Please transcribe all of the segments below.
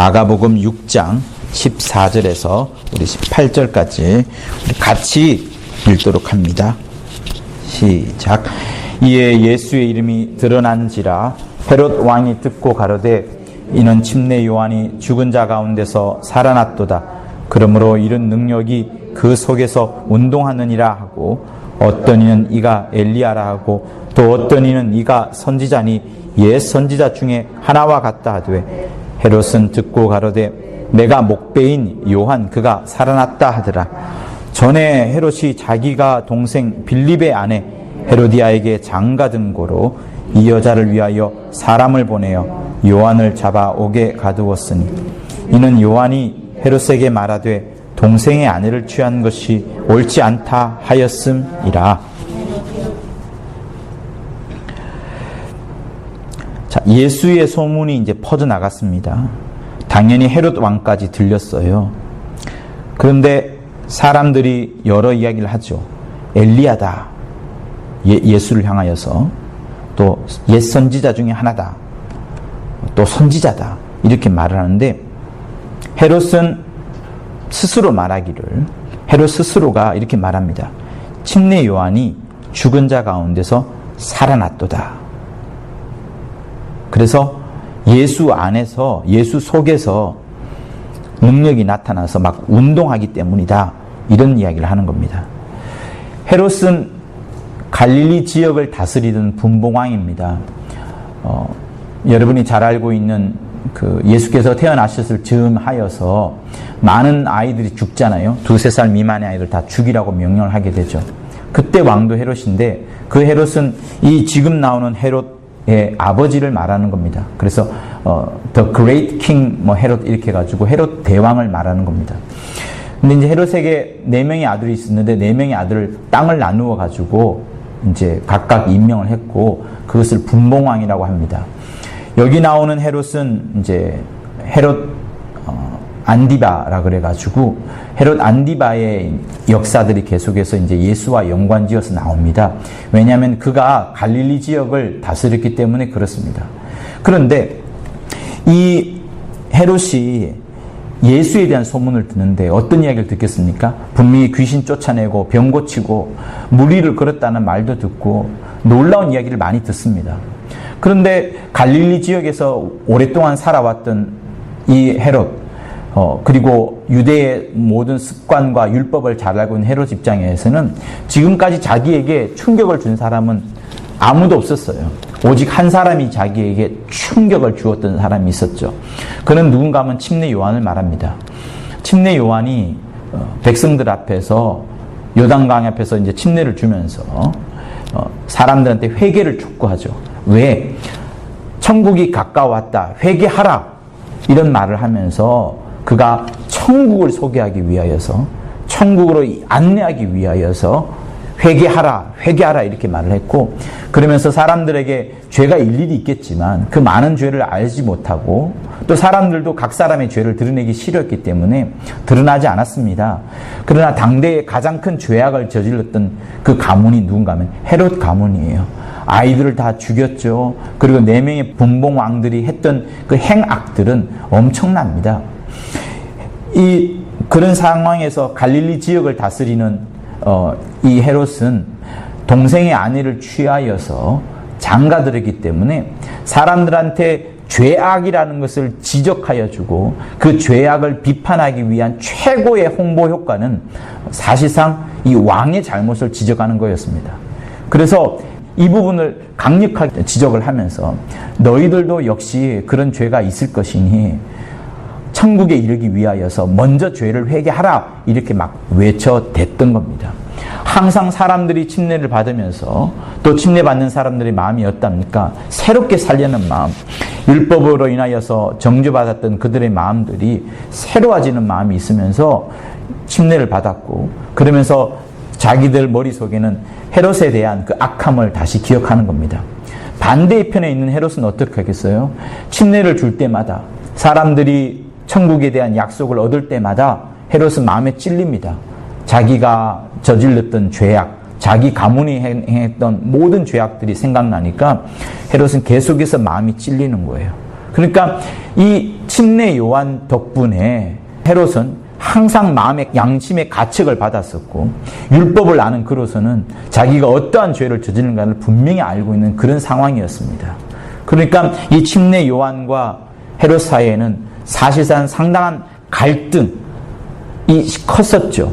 마가복음 6장 14절에서 우리 18절까지 같이 읽도록 합니다. 시작. 이에 예수의 이름이 드러난지라 헤롯 왕이 듣고 가로되 이는 침례 요한이 죽은 자 가운데서 살아났도다. 그러므로 이런 능력이 그 속에서 운동하느니라 하고, 어떤 이는 이가 엘리야라 하고, 또 어떤 이는 이가 선지자니 옛 선지자 중에 하나와 같다 하되, 헤롯은 듣고 가로되 내가 목배인 요한 그가 살아났다 하더라. 전에 헤롯이 자기가 동생 빌립의 아내 헤로디아에게 장가든 고로 이 여자를 위하여 사람을 보내어 요한을 잡아 옥에 가두었으니, 이는 요한이 헤롯에게 말하되 동생의 아내를 취한 것이 옳지 않다 하였음이라. 자, 예수의 소문이 이제 퍼져나갔습니다. 당연히 헤롯 왕까지 들렸어요. 그런데 사람들이 여러 이야기를 하죠. 엘리야다. 예수를 향하여서. 또 옛 선지자 중에 하나다. 또 선지자다. 이렇게 말을 하는데, 헤롯은 스스로 말하기를, 헤롯 스스로가 이렇게 말합니다. 침례 요한이 죽은 자 가운데서 살아났도다. 그래서 예수 안에서, 예수 속에서 능력이 나타나서 막 운동하기 때문이다. 이런 이야기를 하는 겁니다. 헤롯은 갈릴리 지역을 다스리던 분봉왕입니다. 여러분이 잘 알고 있는 그 예수께서 태어나셨을 즈음하여서 많은 아이들이 죽잖아요. 2-3살 미만의 아이들 다 죽이라고 명령을 하게 되죠. 그때 왕도 헤롯인데, 그 헤롯은 이 지금 나오는 헤롯의 아버지를 말하는 겁니다. 그래서 The Great King 헤롯 이렇게 해가지고 헤롯 대왕을 말하는 겁니다. 근데 이제 헤롯에게 4명의 아들이 있었는데 4명의 아들을 땅을 나누어 가지고 이제 각각 임명을 했고, 그것을 분봉왕이라고 합니다. 여기 나오는 헤롯은 이제 헤롯 안디바라 그래가지고 헤롯 안디바의 역사들이 계속해서 이제 예수와 연관지어서 나옵니다. 왜냐하면 그가 갈릴리 지역을 다스렸기 때문에 그렇습니다. 그런데 이 헤롯이 예수에 대한 소문을 듣는데 어떤 이야기를 듣겠습니까? 분명히 귀신 쫓아내고 병 고치고 무리를 걸었다는 말도 듣고 놀라운 이야기를 많이 듣습니다. 그런데 갈릴리 지역에서 오랫동안 살아왔던 이 헤롯, 그리고 유대의 모든 습관과 율법을 잘 알고 있는 헤롯 입장에서는 지금까지 자기에게 충격을 준 사람은 아무도 없었어요. 오직 한 사람이 자기에게 충격을 주었던 사람이 있었죠. 그는 누군가 하면 침례 요한을 말합니다. 침례 요한이 백성들 앞에서, 요단강 앞에서 이제 침례를 주면서 사람들한테 회개를 촉구하죠. 왜? 천국이 가까웠다. 회개하라. 이런 말을 하면서 그가 천국을 소개하기 위하여서, 천국으로 안내하기 위하여서 회개하라, 회개하라 이렇게 말을 했고, 그러면서 사람들에게 죄가 일일이 있겠지만 그 많은 죄를 알지 못하고, 또 사람들도 각 사람의 죄를 드러내기 싫었기 때문에 드러나지 않았습니다. 그러나 당대의 가장 큰 죄악을 저질렀던 그 가문이 누군가 하면 헤롯 가문이에요. 아이들을 다 죽였죠. 그리고 4명의 분봉왕들이 했던 그 행악들은 엄청납니다. 그런 상황에서 갈릴리 지역을 다스리는 이 헤롯은 동생의 아내를 취하여서 장가들었기 때문에 사람들한테 죄악이라는 것을 지적하여 주고, 그 죄악을 비판하기 위한 최고의 홍보 효과는 사실상 이 왕의 잘못을 지적하는 거였습니다. 그래서 이 부분을 강력하게 지적을 하면서 너희들도 역시 그런 죄가 있을 것이니 천국에 이르기 위하여서 먼저 죄를 회개하라 이렇게 막 외쳐댔던 겁니다. 항상 사람들이 침례를 받으면서, 또 침례받는 사람들의 마음이 어떻답니까? 새롭게 살려는 마음, 율법으로 인하여서 정죄받았던 그들의 마음들이 새로워지는 마음이 있으면서 침례를 받았고, 그러면서 자기들 머릿속에는 헤롯에 대한 그 악함을 다시 기억하는 겁니다. 반대의 편에 있는 헤롯은 어떻게 하겠어요? 침례를 줄 때마다, 사람들이 천국에 대한 약속을 얻을 때마다 헤롯은 마음에 찔립니다. 자기가 저질렀던 죄악, 자기 가문이 행했던 모든 죄악들이 생각나니까 헤롯은 계속해서 마음이 찔리는 거예요. 그러니까 이 침례 요한 덕분에 헤롯은 항상 마음의 양심의 가책을 받았었고 율법을 아는 그로서는 자기가 어떠한 죄를 저지른가를 분명히 알고 있는 그런 상황이었습니다. 그러니까 이 침례 요한과 헤롯 사이에는 사실상 상당한 갈등이 컸었죠.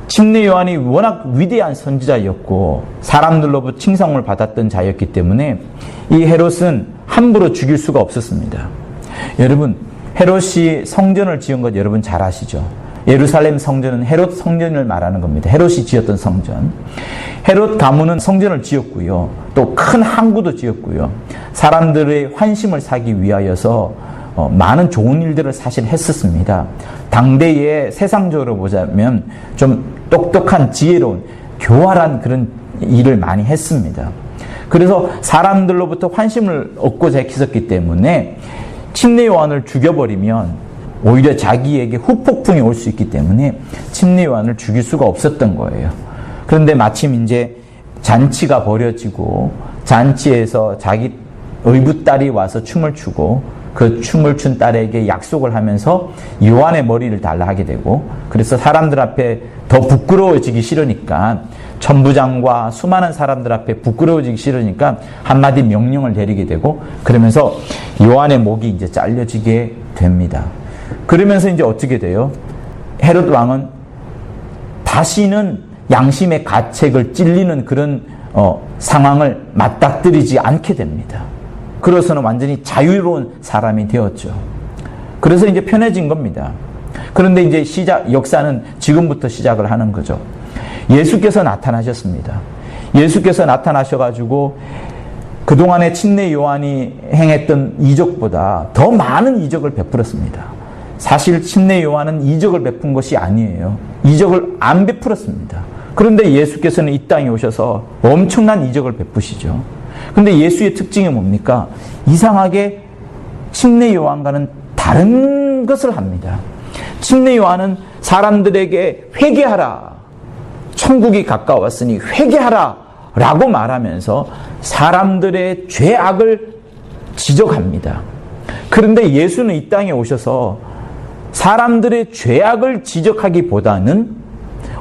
침례 요한이 워낙 위대한 선지자였고 사람들로부터 칭송을 받았던 자였기 때문에 이 헤롯은 함부로 죽일 수가 없었습니다. 여러분, 헤롯이 성전을 지은 것 여러분 잘 아시죠? 예루살렘 성전은 헤롯 성전을 말하는 겁니다. 헤롯이 지었던 성전. 헤롯 가문은 성전을 지었고요. 또 큰 항구도 지었고요. 사람들의 환심을 사기 위하여서 많은 좋은 일들을 사실 했었습니다. 당대에 세상적으로 보자면 좀 똑똑한 지혜로운 교활한 그런 일을 많이 했습니다. 그래서 사람들로부터 환심을 얻고자 했었기 때문에 침례 요한을 죽여버리면 오히려 자기에게 후폭풍이 올 수 있기 때문에 침례 요한을 죽일 수가 없었던 거예요. 그런데 마침 이제 잔치가 벌어지고 잔치에서 자기 의붓딸이 와서 춤을 추고 그 춤을 춘 딸에게 약속을 하면서 요한의 머리를 달라 하게 되고, 그래서 사람들 앞에 더 부끄러워지기 싫으니까, 천부장과 수많은 사람들 앞에 부끄러워지기 싫으니까 한마디 명령을 내리게 되고, 그러면서 요한의 목이 이제 잘려지게 됩니다. 그러면서 이제 어떻게 돼요? 헤롯 왕은 다시는 양심의 가책을 찔리는 그런 상황을 맞닥뜨리지 않게 됩니다. 그래서는 완전히 자유로운 사람이 되었죠. 그래서 이제 편해진 겁니다. 그런데 이제 역사는 지금부터 시작을 하는 거죠. 예수께서 나타나셨습니다. 예수께서 나타나셔가지고 그동안에 침례 요한이 행했던 이적보다 더 많은 이적을 베풀었습니다. 사실 침례 요한은 이적을 베푼 것이 아니에요. 이적을 안 베풀었습니다. 그런데 예수께서는 이 땅에 오셔서 엄청난 이적을 베푸시죠. 근데 예수의 특징이 뭡니까? 이상하게 침례 요한과는 다른 것을 합니다. 침례 요한은 사람들에게 회개하라, 천국이 가까웠으니 회개하라 라고 말하면서 사람들의 죄악을 지적합니다. 그런데 예수는 이 땅에 오셔서 사람들의 죄악을 지적하기보다는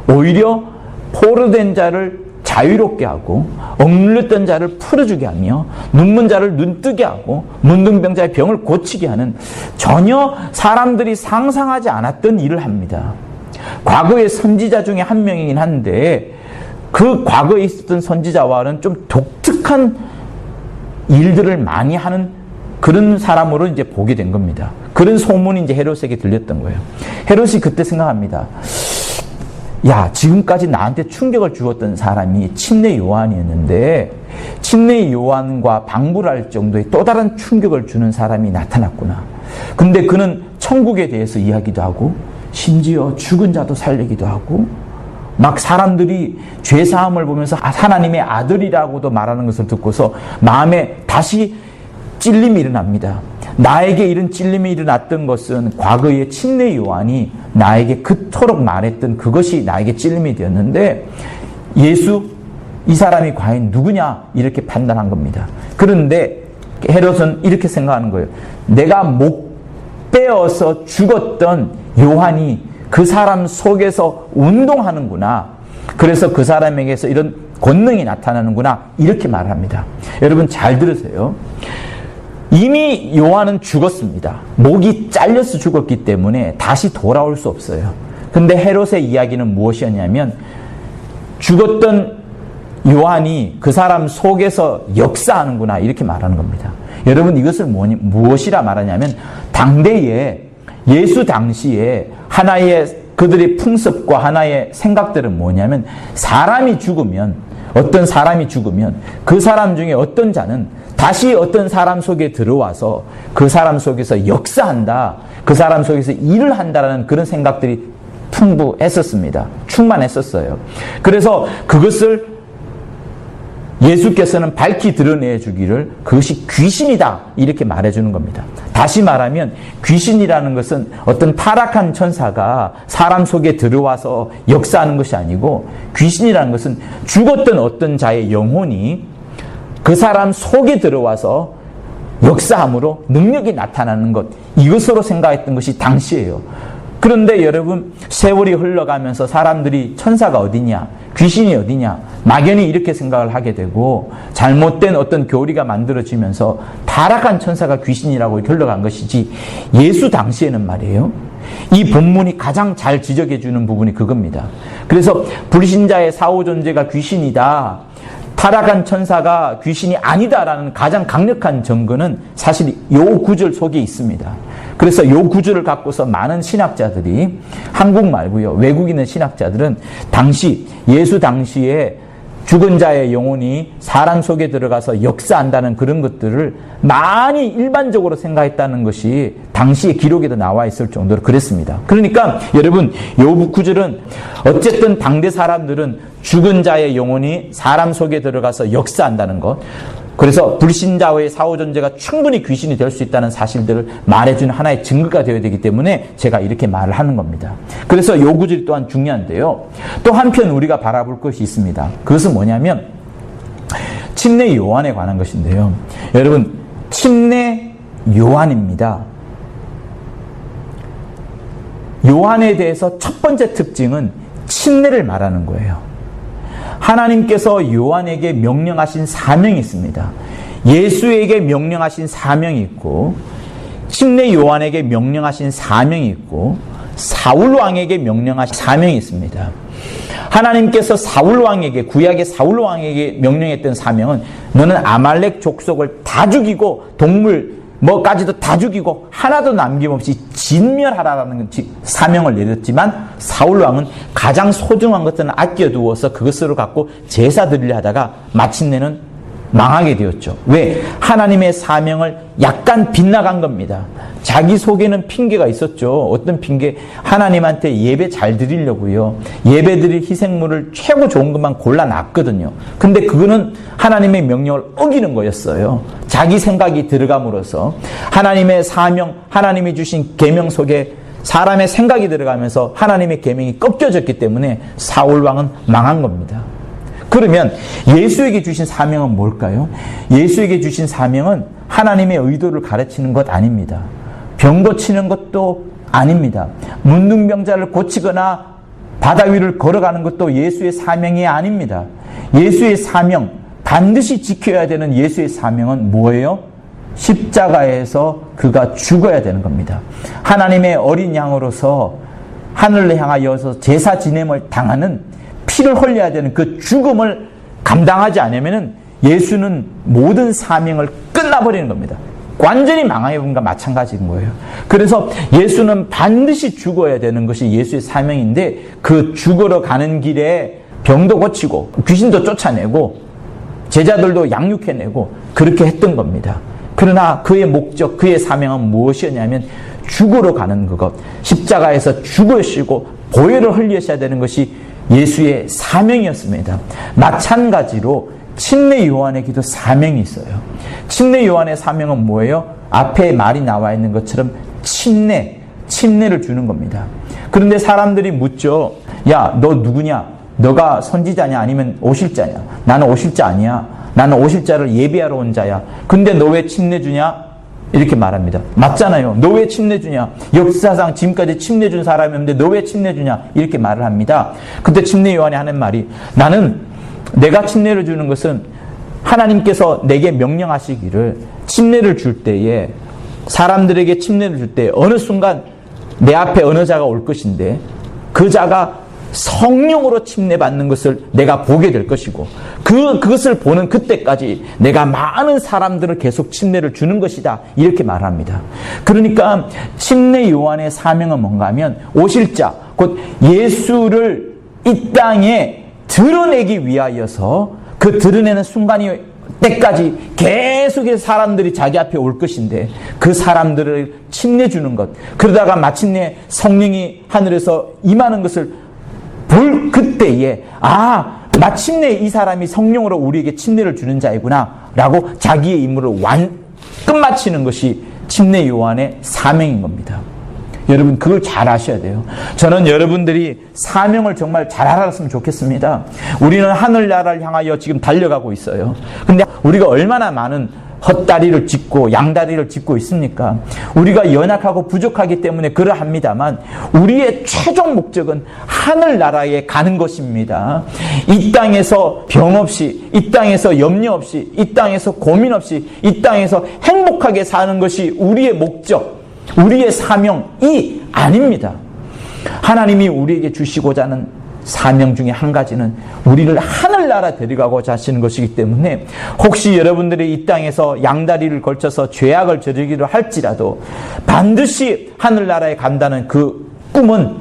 오히려 포로된 자를 자유롭게 하고 억눌렸던 자를 풀어주게 하며 눈먼 자를 눈뜨게 하고 문둥병자의 병을 고치게 하는 전혀 사람들이 상상하지 않았던 일을 합니다. 과거의 선지자 중에 한 명이긴 한데 그 과거에 있었던 선지자와는 좀 독특한 일들을 많이 하는 그런 사람으로 이제 보게 된 겁니다. 그런 소문이 이제 헤롯에게 들렸던 거예요. 헤롯이 그때 생각합니다. 야, 지금까지 나한테 충격을 주었던 사람이 침례 요한이었는데 침례 요한과 방불할 정도의 또 다른 충격을 주는 사람이 나타났구나. 근데 그는 천국에 대해서 이야기도 하고 심지어 죽은 자도 살리기도 하고 막 사람들이 죄사함을 보면서 하나님의 아들이라고도 말하는 것을 듣고서 마음에 다시 찔림이 일어납니다. 나에게 이런 찔림이 일어났던 것은 과거에 침례 요한이 나에게 그토록 말했던 그것이 나에게 찔림이 되었는데 예수, 이 사람이 과연 누구냐 이렇게 판단한 겁니다. 그런데 헤롯은 이렇게 생각하는 거예요. 내가 목 베어서 죽었던 요한이 그 사람 속에서 운동하는구나. 그래서 그 사람에게서 이런 권능이 나타나는구나. 이렇게 말합니다. 여러분 잘 들으세요. 이미 요한은 죽었습니다. 목이 잘려서 죽었기 때문에 다시 돌아올 수 없어요. 근데 헤롯의 이야기는 무엇이었냐면 죽었던 요한이 그 사람 속에서 역사하는구나 이렇게 말하는 겁니다. 여러분 이것을 무엇이라 말하냐면 당대에 예수 당시에 하나의 그들의 풍습과 하나의 생각들은 뭐냐면 사람이 죽으면 어떤 사람이 죽으면 그 사람 중에 어떤 자는 다시 어떤 사람 속에 들어와서 그 사람 속에서 역사한다. 그 사람 속에서 일을 한다라는 그런 생각들이 풍부했었습니다. 충만했었어요. 그래서 그것을 예수께서는 밝히 드러내 주기를 그것이 귀신이다 이렇게 말해주는 겁니다. 다시 말하면 귀신이라는 것은 어떤 타락한 천사가 사람 속에 들어와서 역사하는 것이 아니고 귀신이라는 것은 죽었던 어떤 자의 영혼이 그 사람 속에 들어와서 역사함으로 능력이 나타나는 것, 이것으로 생각했던 것이 당시예요. 그런데 여러분, 세월이 흘러가면서 사람들이 천사가 어디냐, 귀신이 어디냐, 막연히 이렇게 생각을 하게 되고 잘못된 어떤 교리가 만들어지면서 타락한 천사가 귀신이라고 흘러간 것이지, 예수 당시에는 말이에요, 이 본문이 가장 잘 지적해 주는 부분이 그겁니다. 그래서 불신자의 사후 존재가 귀신이다, 타락한 천사가 귀신이 아니다라는 가장 강력한 증거는 사실 이 구절 속에 있습니다. 그래서 이 구절을 갖고서 많은 신학자들이, 한국 말고요, 외국인의 신학자들은 당시, 예수 당시에 죽은 자의 영혼이 사람 속에 들어가서 역사한다는 그런 것들을 많이 일반적으로 생각했다는 것이 당시의 기록에도 나와 있을 정도로 그랬습니다. 그러니까 여러분, 이 구절은 어쨌든 당대 사람들은 죽은 자의 영혼이 사람 속에 들어가서 역사한다는 것, 그래서 불신자의 사후 존재가 충분히 귀신이 될 수 있다는 사실들을 말해주는 하나의 증거가 되어야 되기 때문에 제가 이렇게 말을 하는 겁니다. 그래서 이 구절 또한 중요한데요. 또 한편 우리가 바라볼 것이 있습니다. 그것은 뭐냐면 침례 요한에 관한 것인데요. 여러분, 침례 요한입니다. 요한에 대해서 첫 번째 특징은 침례를 말하는 거예요. 하나님께서 요한에게 명령하신 사명이 있습니다. 예수에게 명령하신 사명이 있고, 침례 요한에게 명령하신 사명이 있고, 사울 왕에게 명령하신 사명이 있습니다. 하나님께서 사울 왕에게, 구약의 사울 왕에게 명령했던 사명은 너는 아말렉 족속을 다 죽이고 동물 뭐까지도 다 죽이고 하나도 남김없이 진멸하라는 사명을 내렸지만, 사울 왕은 가장 소중한 것들은 아껴두어서 그것으로 갖고 제사 드리려 하다가 마침내는 망하게 되었죠. 왜? 하나님의 사명을 약간 빗나간 겁니다. 자기 속에는 핑계가 있었죠. 어떤 핑계? 하나님한테 예배 잘 드리려고요, 예배 드릴 희생물을 최고 좋은 것만 골라놨거든요. 근데 그거는 하나님의 명령을 어기는 거였어요. 자기 생각이 들어감으로써 하나님의 사명, 하나님이 주신 계명 속에 사람의 생각이 들어가면서 하나님의 계명이 꺾여졌기 때문에 사울 왕은 망한 겁니다. 그러면 예수에게 주신 사명은 뭘까요? 예수에게 주신 사명은 하나님의 의도를 가르치는 것 아닙니다. 병 고치는 것도 아닙니다. 문둥병자를 고치거나 바다 위를 걸어가는 것도 예수의 사명이 아닙니다. 예수의 사명, 반드시 지켜야 되는 예수의 사명은 뭐예요? 십자가에서 그가 죽어야 되는 겁니다. 하나님의 어린 양으로서 하늘을 향하여서 제사 지냄을 당하는, 피를 흘려야 되는 그 죽음을 감당하지 않으면 예수는 모든 사명을 끝나버리는 겁니다. 완전히 망하는 것과 마찬가지인 거예요. 그래서 예수는 반드시 죽어야 되는 것이 예수의 사명인데, 그 죽으러 가는 길에 병도 고치고 귀신도 쫓아내고 제자들도 양육해내고 그렇게 했던 겁니다. 그러나 그의 목적, 그의 사명은 무엇이었냐면 죽으러 가는 것, 십자가에서 죽으시고 보혈을 흘리셔야 되는 것이 예수의 사명이었습니다. 마찬가지로 침례 요한에게도 사명이 있어요. 침례 요한의 사명은 뭐예요? 앞에 말이 나와 있는 것처럼 침례를 주는 겁니다. 그런데 사람들이 묻죠. 야, 너 누구냐? 너가 선지자냐? 아니면 오실자냐? 나는 오실자 아니야. 나는 오실자를 예비하러 온 자야. 근데 너 왜 침례 주냐? 이렇게 말합니다. 맞잖아요. 너 왜 침례 주냐? 역사상 지금까지 침례 준 사람이 없는데 너 왜 침례 주냐? 이렇게 말을 합니다. 그때 침례 요한이 하는 말이, 나는 내가 침례를 주는 것은 하나님께서 내게 명령하시기를 침례를 줄 때에, 사람들에게 침례를 줄 때 어느 순간 내 앞에 어느 자가 올 것인데 그 자가 성령으로 침례받는 것을 내가 보게 될 것이고, 그것을 보는 그때까지 내가 많은 사람들을 계속 침례를 주는 것이다, 이렇게 말합니다. 그러니까 침례 요한의 사명은 뭔가 하면 오실 자, 곧 예수를 이 땅에 드러내기 위하여서 그 드러내는 순간이 때까지 계속해서 사람들이 자기 앞에 올 것인데 그 사람들을 침례 주는 것, 그러다가 마침내 성령이 하늘에서 임하는 것을 볼 그때에, 아, 마침내 이 사람이 성령으로 우리에게 침례를 주는 자이구나 라고 자기의 임무를 끝마치는 것이 침례 요한의 사명인 겁니다. 여러분, 그걸 잘 아셔야 돼요. 저는 여러분들이 사명을 정말 잘 알았으면 좋겠습니다. 우리는 하늘나라를 향하여 지금 달려가고 있어요. 근데 우리가 얼마나 많은 헛다리를 짚고 양다리를 짚고 있습니까? 우리가 연약하고 부족하기 때문에 그러합니다만 우리의 최종 목적은 하늘나라에 가는 것입니다. 이 땅에서 병 없이, 이 땅에서 염려 없이, 이 땅에서 고민 없이, 이 땅에서 행복하게 사는 것이 우리의 목적, 우리의 사명이 아닙니다. 하나님이 우리에게 주시고자 하는 사명 중에 한 가지는 우리를 하늘나라 데려가고자 하시는 것이기 때문에 혹시 여러분들이 이 땅에서 양다리를 걸쳐서 죄악을 저지르기로 할지라도 반드시 하늘나라에 간다는 그 꿈은,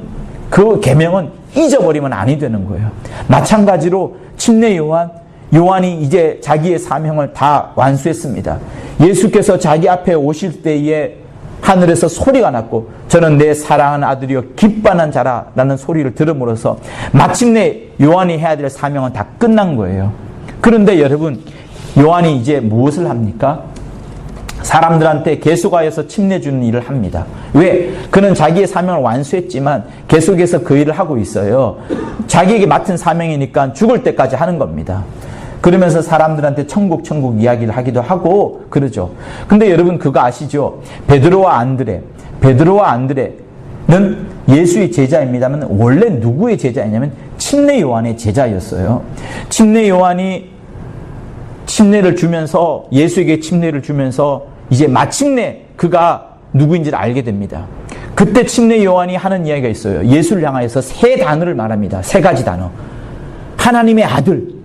그 계명은 잊어버리면 아니 되는 거예요. 마찬가지로 침례 요한이 이제 자기의 사명을 다 완수했습니다. 예수께서 자기 앞에 오실 때에 하늘에서 소리가 났고 저는 내 사랑하는 아들이여 기뻐하는 자라라는 소리를 들음으로써 마침내 요한이 해야 될 사명은 다 끝난 거예요. 그런데 여러분, 요한이 이제 무엇을 합니까? 사람들한테 계속하여서 침례주는 일을 합니다. 왜? 그는 자기의 사명을 완수했지만 계속해서 그 일을 하고 있어요. 자기에게 맡은 사명이니까 죽을 때까지 하는 겁니다. 그러면서 사람들한테 천국 이야기를 하기도 하고 그러죠. 근데 여러분 그거 아시죠? 베드로와 안드레는 예수의 제자입니다만 원래 누구의 제자이냐면 침례 요한의 제자였어요. 침례 요한이 침례를 주면서, 예수에게 침례를 주면서 이제 마침내 그가 누구인지를 알게 됩니다. 그때 침례 요한이 하는 이야기가 있어요. 예수를 향하여서 세 단어를 말합니다. 세 가지 단어. 하나님의 아들.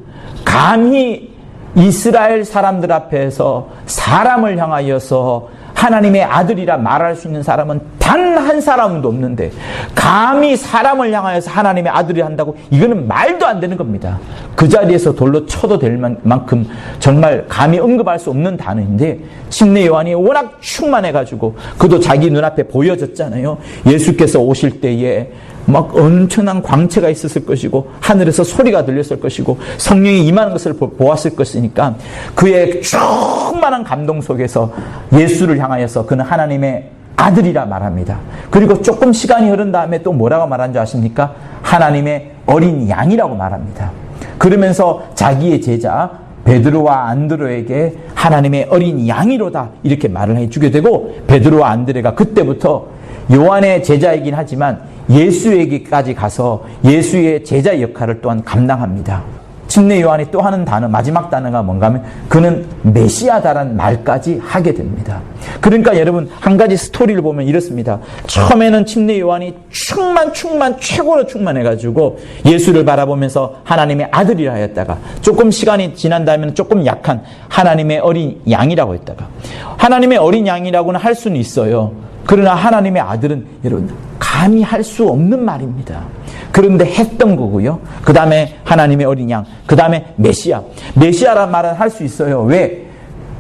감히 이스라엘 사람들 앞에서 사람을 향하여서 하나님의 아들이라 말할 수 있는 사람은 단 한 사람도 없는데 감히 사람을 향하여서 하나님의 아들이 한다고, 이거는 말도 안 되는 겁니다. 그 자리에서 돌로 쳐도 될 만큼 정말 감히 언급할 수 없는 단어인데 침례 요한이 워낙 충만해가지고 그도 자기 눈앞에 보여졌잖아요. 예수께서 오실 때에 막 엄청난 광채가 있었을 것이고 하늘에서 소리가 들렸을 것이고 성령이 임하는 것을 보았을 것이니까 그의 충만한 감동 속에서 예수를 향하여서 그는 하나님의 아들이라 말합니다. 그리고 조금 시간이 흐른 다음에 또 뭐라고 말한 줄 아십니까? 하나님의 어린 양이라고 말합니다. 그러면서 자기의 제자 베드로와 안드레에게 하나님의 어린 양이로다 이렇게 말을 해주게 되고, 베드로와 안드레가 그때부터 요한의 제자이긴 하지만 예수에게까지 가서 예수의 제자 역할을 또한 감당합니다. 침례 요한이 또 하는 단어, 마지막 단어가 뭔가 하면 그는 메시아다라는 말까지 하게 됩니다. 그러니까 여러분 한 가지 스토리를 보면 이렇습니다. 처음에는 침례 요한이 최고로 충만해가지고 예수를 바라보면서 하나님의 아들이라 하였다가 조금 시간이 지난 다음에 조금 약한 하나님의 어린 양이라고 했다가, 하나님의 어린 양이라고는 할 수는 있어요. 그러나 하나님의 아들은 여러분 감히 할 수 없는 말입니다. 그런데 했던 거고요. 그 다음에 하나님의 어린 양, 그 다음에 메시아란 말은 할 수 있어요. 왜?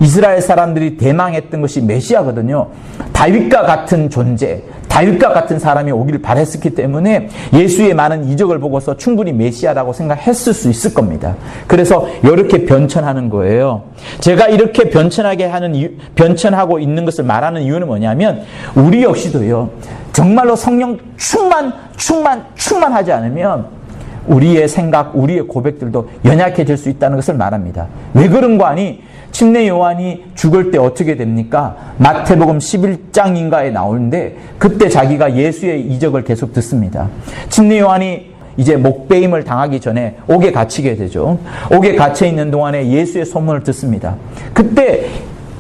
이스라엘 사람들이 대망했던 것이 메시아거든요. 다윗과 같은 존재, 다윗과 같은 사람이 오기를 바랬었기 때문에 예수의 많은 이적을 보고서 충분히 메시아라고 생각했을 수 있을 겁니다. 그래서 이렇게 변천하는 거예요. 제가 이렇게 변천하고 있는 것을 말하는 이유는 뭐냐면 우리 역시도요, 정말로 성령 충만하지 않으면 우리의 생각, 우리의 고백들도 연약해질 수 있다는 것을 말합니다. 왜 그런 거 아니? 침례 요한이 죽을 때 어떻게 됩니까? 마태복음 11장인가에 나오는데 그때 자기가 예수의 이적을 계속 듣습니다. 침례 요한이 이제 목배임을 당하기 전에 옥에 갇히게 되죠. 옥에 갇혀 있는 동안에 예수의 소문을 듣습니다. 그때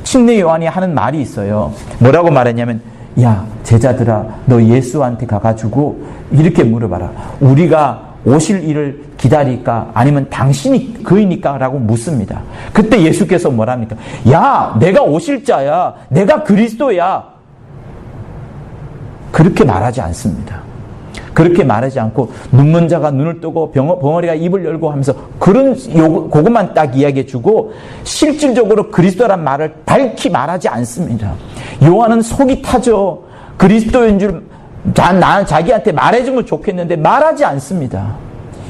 침례 요한이 하는 말이 있어요. 뭐라고 말했냐면, 야 제자들아, 너 예수한테 가가지고 이렇게 물어봐라. 우리가 오실 일을 기다릴까 아니면 당신이 그이니까 라고 묻습니다. 그때 예수께서 뭐랍니까? 야 내가 오실 자야, 내가 그리스도야. 그렇게 말하지 않습니다. 그렇게 말하지 않고 눈먼 자가 눈을 뜨고 벙어리가 입을 열고 하면서 그것만 딱 이야기해 주고 실질적으로 그리스도란 말을 밝히 말하지 않습니다. 요한은 속이 타죠. 그리스도인 줄 자기한테 말해주면 좋겠는데 말하지 않습니다.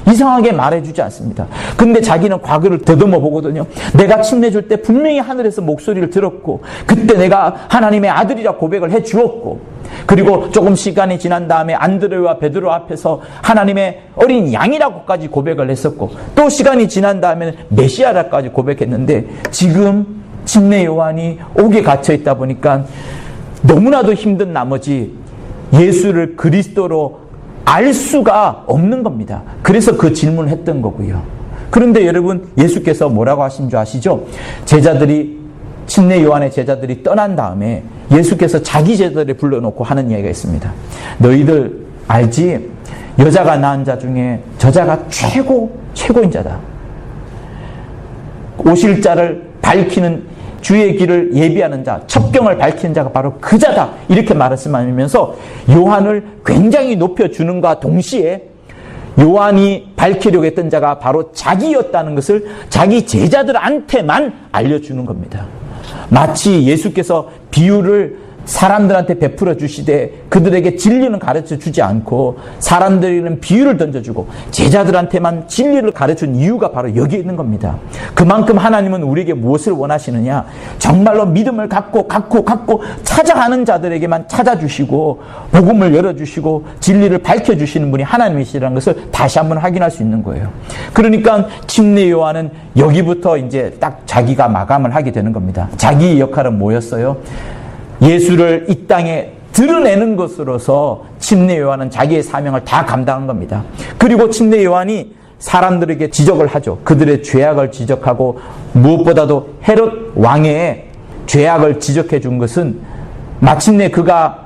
이상하게 말해주지 않습니다. 근데 자기는 과거를 더듬어 보거든요. 내가 침례 줄 때 분명히 하늘에서 목소리를 들었고 그때 내가 하나님의 아들이라 고백을 해 주었고, 그리고 조금 시간이 지난 다음에 안드레와 베드로 앞에서 하나님의 어린 양이라고까지 고백을 했었고, 또 시간이 지난 다음에는 메시아라까지 고백했는데 지금 침례 요한이 옥에 갇혀 있다 보니까 너무나도 힘든 나머지 예수를 그리스도로 알 수가 없는 겁니다. 그래서 그 질문을 했던 거고요. 그런데 여러분, 예수께서 뭐라고 하신 줄 아시죠? 침례 요한의 제자들이 떠난 다음에 예수께서 자기 제자들을 불러놓고 하는 이야기가 있습니다. 너희들 알지? 여자가 낳은 자 중에 저자가 최고인 자다. 오실 자를 밝히는 주의 길을 예비하는 자, 첩경을 밝히는 자가 바로 그 자다. 이렇게 말씀하면서 요한을 굉장히 높여주는과 동시에 요한이 밝히려고 했던 자가 바로 자기였다는 것을 자기 제자들한테만 알려주는 겁니다. 마치 예수께서 비유를 사람들한테 베풀어 주시되 그들에게 진리는 가르쳐 주지 않고 사람들에게는 비유를 던져주고 제자들한테만 진리를 가르쳐준 이유가 바로 여기에 있는 겁니다. 그만큼 하나님은 우리에게 무엇을 원하시느냐? 정말로 믿음을 갖고 찾아가는 자들에게만 찾아주시고 복음을 열어주시고 진리를 밝혀주시는 분이 하나님이시라는 것을 다시 한번 확인할 수 있는 거예요. 그러니까 침례 요한은 여기부터 이제 딱 자기가 마감을 하게 되는 겁니다. 자기의 역할은 뭐였어요? 예수를 이 땅에 드러내는 것으로서 침례 요한은 자기의 사명을 다 감당한 겁니다. 그리고 침례 요한이 사람들에게 지적을 하죠. 그들의 죄악을 지적하고 무엇보다도 헤롯 왕의 죄악을 지적해 준 것은 마침내 그가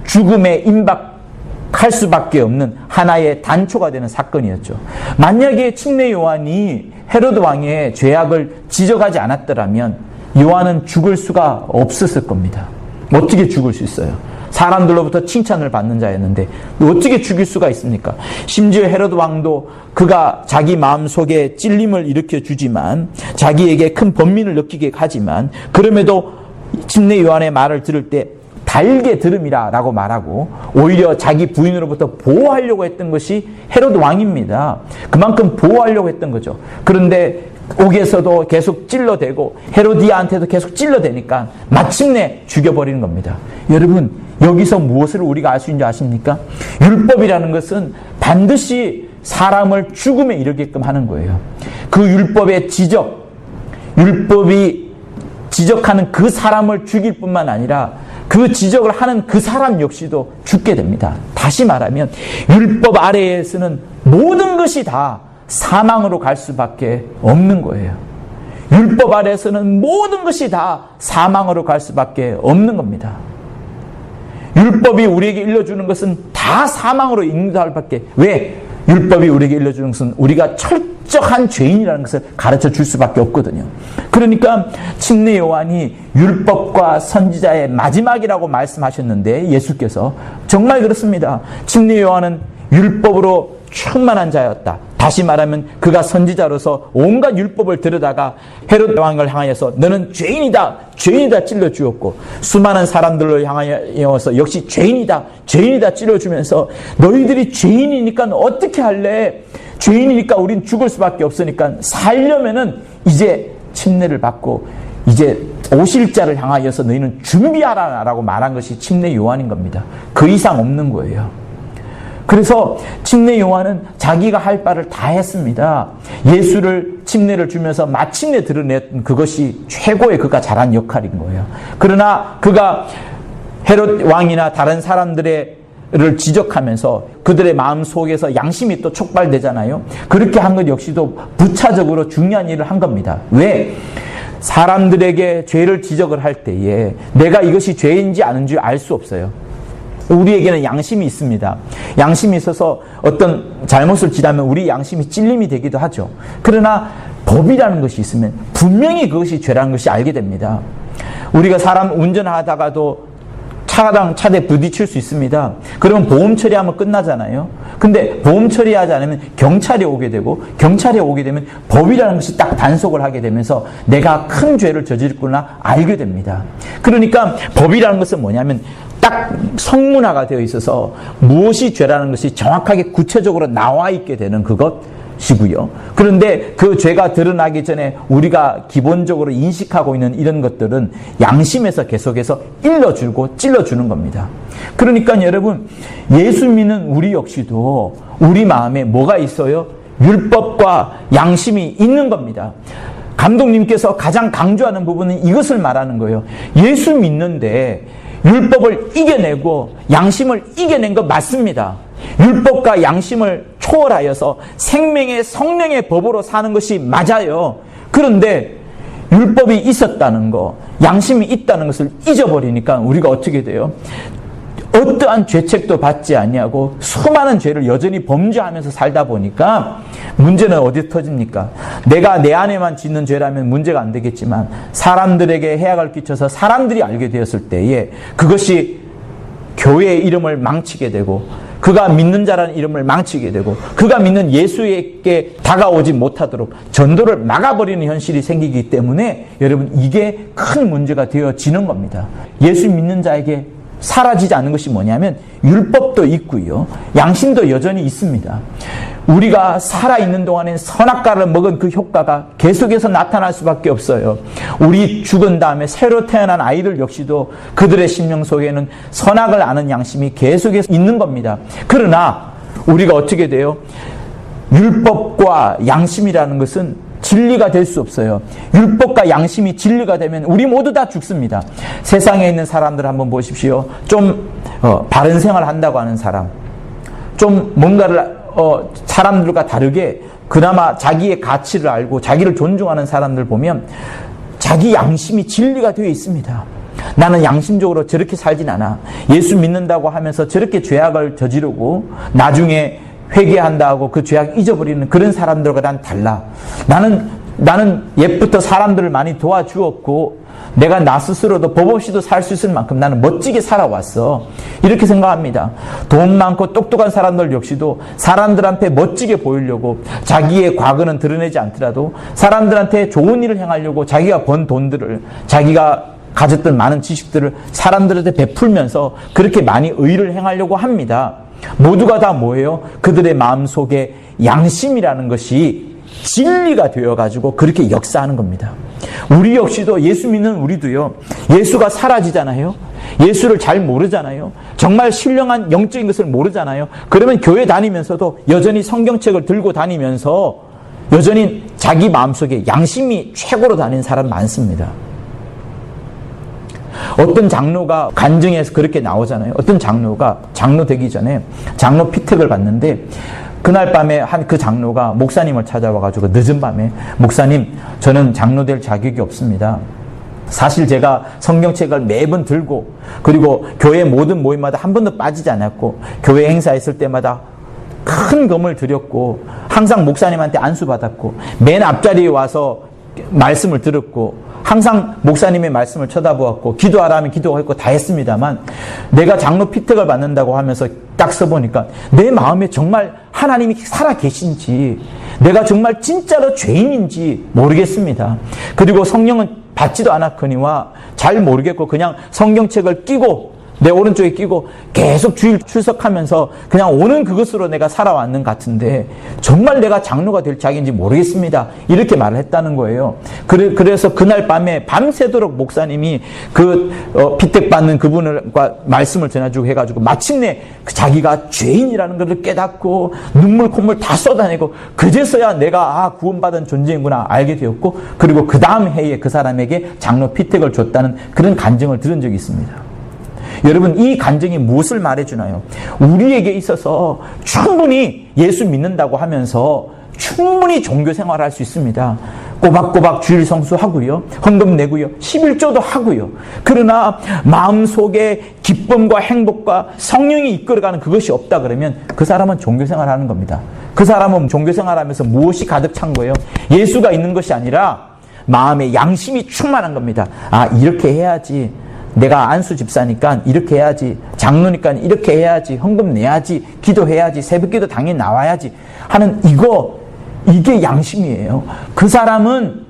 죽음에 임박할 수밖에 없는 하나의 단초가 되는 사건이었죠. 만약에 침례 요한이 헤롯 왕의 죄악을 지적하지 않았더라면 요한은 죽을 수가 없었을 겁니다. 어떻게 죽을 수 있어요? 사람들로부터 칭찬을 받는 자였는데 어떻게 죽일 수가 있습니까? 심지어 헤롯 왕도 그가 자기 마음속에 찔림을 일으켜 주지만 자기에게 큰 번민을 느끼게 하지만 그럼에도 침례 요한의 말을 들을 때 달게 들음이라 라고 말하고 오히려 자기 부인으로부터 보호하려고 했던 것이 헤롯 왕입니다. 그만큼 보호하려고 했던 거죠. 그런데 옥에서도 계속 찔러대고 헤로디아한테도 계속 찔러대니까 마침내 죽여버리는 겁니다. 여러분, 여기서 무엇을 우리가 알 수 있는지 아십니까? 율법이라는 것은 반드시 사람을 죽음에 이르게끔 하는 거예요. 그 율법의 율법이 지적하는 그 사람을 죽일 뿐만 아니라 그 지적을 하는 그 사람 역시도 죽게 됩니다. 다시 말하면 율법 아래에서는 모든 것이 다 사망으로 갈 수밖에 없는 거예요. 율법 아래에서는 모든 것이 다 사망으로 갈 수밖에 없는 겁니다. 율법이 우리에게 일러주는 것은 다 사망으로 인도할 밖에. 왜? 율법이 우리에게 일러주는 것은 우리가 철저한 죄인이라는 것을 가르쳐 줄 수밖에 없거든요. 그러니까 침례 요한이 율법과 선지자의 마지막이라고 말씀하셨는데 예수께서 정말 그렇습니다. 침례 요한은 율법으로 충만한 자였다. 다시 말하면 그가 선지자로서 온갖 율법을 들여다가 헤롯 왕을 향하여서 너는 죄인이다 찔러주었고 수많은 사람들로 향하여서 역시 죄인이다 찔러주면서 너희들이 죄인이니까 어떻게 할래? 죄인이니까 우린 죽을 수밖에 없으니까 살려면은 이제 침례를 받고 이제 오실 자를 향하여서 너희는 준비하라라고 말한 것이 침례 요한인 겁니다. 그 이상 없는 거예요. 그래서 침례 요한은 자기가 할 바를 다 했습니다. 예수를 침례를 주면서 마침내 드러냈던 그것이 최고의 그가 잘한 역할인 거예요. 그러나 그가 헤롯 왕이나 다른 사람들을 지적하면서 그들의 마음 속에서 양심이 또 촉발되잖아요. 그렇게 한 것 역시도 부차적으로 중요한 일을 한 겁니다. 왜? 사람들에게 죄를 지적을 할 때에 내가 이것이 죄인지 아닌지 알 수 없어요. 우리에게는 양심이 있습니다. 양심이 있어서 어떤 잘못을 지나면 우리 양심이 찔림이 되기도 하죠. 그러나 법이라는 것이 있으면 분명히 그것이 죄라는 것이 알게 됩니다. 우리가 사람 운전하다가도 차대 부딪힐 수 있습니다. 그러면 보험 처리하면 끝나잖아요. 근데 보험 처리하지 않으면 경찰이 오게 되고 경찰이 오게 되면 법이라는 것이 딱 단속을 하게 되면서 내가 큰 죄를 저질렀구나 알게 됩니다. 그러니까 법이라는 것은 뭐냐면 딱 성문화가 되어 있어서 무엇이 죄라는 것이 정확하게 구체적으로 나와 있게 되는 그것이고요. 그런데 그 죄가 드러나기 전에 우리가 기본적으로 인식하고 있는 이런 것들은 양심에서 계속해서 일러주고 찔러주는 겁니다. 그러니까 여러분, 예수 믿는 우리 역시도 우리 마음에 뭐가 있어요? 율법과 양심이 있는 겁니다. 감독님께서 가장 강조하는 부분은 이것을 말하는 거예요. 예수 믿는데 율법을 이겨내고 양심을 이겨낸 것 맞습니다. 율법과 양심을 초월하여서 생명의 성령의 법으로 사는 것이 맞아요. 그런데 율법이 있었다는 거, 양심이 있다는 것을 잊어버리니까 우리가 어떻게 돼요? 어떠한 죄책도 받지 아니하고 수많은 죄를 여전히 범죄하면서 살다 보니까 문제는 어디서 터집니까? 내가 내 안에만 짓는 죄라면 문제가 안 되겠지만 사람들에게 해악을 끼쳐서 사람들이 알게 되었을 때에 그것이 교회의 이름을 망치게 되고 그가 믿는 자라는 이름을 망치게 되고 그가 믿는 예수에게 다가오지 못하도록 전도를 막아버리는 현실이 생기기 때문에 여러분 이게 큰 문제가 되어지는 겁니다. 예수 믿는 자에게 사라지지 않는 것이 뭐냐면 율법도 있고요. 양심도 여전히 있습니다. 우리가 살아있는 동안엔 선악과를 먹은 그 효과가 계속해서 나타날 수밖에 없어요. 우리 죽은 다음에 새로 태어난 아이들 역시도 그들의 심령 속에는 선악을 아는 양심이 계속해서 있는 겁니다. 그러나 우리가 어떻게 돼요? 율법과 양심이라는 것은 진리가 될 수 없어요. 율법과 양심이 진리가 되면 우리 모두 다 죽습니다. 세상에 있는 사람들 한번 보십시오. 좀 바른 생활을 한다고 하는 사람, 좀 뭔가를 사람들과 다르게 그나마 자기의 가치를 알고 자기를 존중하는 사람들 보면 자기 양심이 진리가 되어 있습니다. 나는 양심적으로 저렇게 살진 않아. 예수 믿는다고 하면서 저렇게 죄악을 저지르고 나중에 회개한다고 그 죄악 잊어버리는 그런 사람들과 난 달라. 나는 옛부터 사람들을 많이 도와주었고 내가 나 스스로도 법 없이도 살 수 있을 만큼 나는 멋지게 살아왔어. 이렇게 생각합니다. 돈 많고 똑똑한 사람들 역시도 사람들한테 멋지게 보이려고 자기의 과거는 드러내지 않더라도 사람들한테 좋은 일을 행하려고 자기가 번 돈들을 자기가 가졌던 많은 지식들을 사람들한테 베풀면서 그렇게 많이 의를 행하려고 합니다. 모두가 다 뭐예요? 그들의 마음속에 양심이라는 것이 진리가 되어가지고 그렇게 역사하는 겁니다. 우리 역시도 예수 믿는 우리도요. 예수가 사라지잖아요. 예수를 잘 모르잖아요. 정말 신령한 영적인 것을 모르잖아요. 그러면 교회 다니면서도 여전히 성경책을 들고 다니면서 여전히 자기 마음속에 양심이 최고로 다니는 사람 많습니다. 어떤 장로가 간증에서 그렇게 나오잖아요. 어떤 장로가 장로 되기 전에 장로 피택을 받는데 그날 밤에 한 그 장로가 목사님을 찾아와가지고 늦은 밤에 목사님 저는 장로 될 자격이 없습니다. 사실 제가 성경책을 매번 들고 그리고 교회 모든 모임마다 한 번도 빠지지 않았고 교회 행사 있을 때마다 큰 금을 드렸고 항상 목사님한테 안수받았고 맨 앞자리에 와서 말씀을 들었고 항상 목사님의 말씀을 쳐다보았고 기도하라면 기도했고 다 했습니다만 내가 장로 피택을 받는다고 하면서 딱 써보니까 내 마음에 정말 하나님이 살아 계신지 내가 정말 진짜로 죄인인지 모르겠습니다. 그리고 성령은 받지도 않았거니와 잘 모르겠고 그냥 성경책을 끼고 내 오른쪽에 끼고 계속 주일 출석하면서 그냥 오는 그것으로 내가 살아왔는 것 같은데 정말 내가 장로가 될 자격인지 모르겠습니다. 이렇게 말을 했다는 거예요. 그래서 그날 밤에 밤새도록 목사님이 그 피택받는 그분과 말씀을 전해주고 해가지고 마침내 자기가 죄인이라는 것을 깨닫고 눈물 콧물 다 쏟아내고 그제서야 내가 구원받은 존재인구나 알게 되었고 그리고 그 다음 해에 그 사람에게 장로 피택을 줬다는 그런 간증을 들은 적이 있습니다. 여러분 이 간증이 무엇을 말해주나요? 우리에게 있어서 충분히 예수 믿는다고 하면서 충분히 종교 생활을 할 수 있습니다. 꼬박꼬박 주일 성수하고요. 헌금 내고요. 11조도 하고요. 그러나 마음속에 기쁨과 행복과 성령이 이끌어가는 그것이 없다 그러면 그 사람은 종교 생활을 하는 겁니다. 그 사람은 종교 생활하면서 무엇이 가득 찬 거예요? 예수가 있는 것이 아니라 마음에 양심이 충만한 겁니다. 이렇게 해야지. 내가 안수 집사니까 이렇게 해야지, 장로니까 이렇게 해야지, 헌금 내야지, 기도해야지, 새벽기도 당연히 나와야지 하는 이게 양심이에요. 그 사람은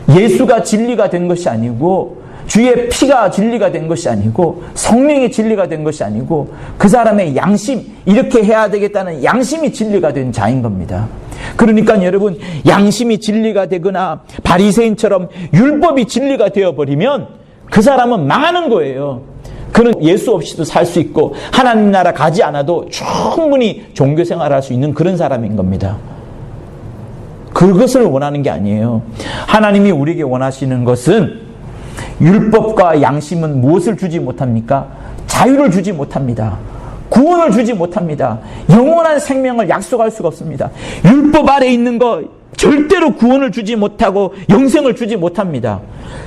예수가 진리가 된 것이 아니고 주의 피가 진리가 된 것이 아니고 성령의 진리가 된 것이 아니고 그 사람의 양심, 이렇게 해야 되겠다는 양심이 진리가 된 자인 겁니다. 그러니까 여러분 양심이 진리가 되거나 바리새인처럼 율법이 진리가 되어버리면 그 사람은 망하는 거예요. 그는 예수 없이도 살 수 있고 하나님 나라 가지 않아도 충분히 종교 생활을 할 수 있는 그런 사람인 겁니다. 그것을 원하는 게 아니에요. 하나님이 우리에게 원하시는 것은 율법과 양심은 무엇을 주지 못합니까? 자유를 주지 못합니다. 구원을 주지 못합니다. 영원한 생명을 약속할 수가 없습니다. 율법 아래 있는 거 절대로 구원을 주지 못하고 영생을 주지 못합니다.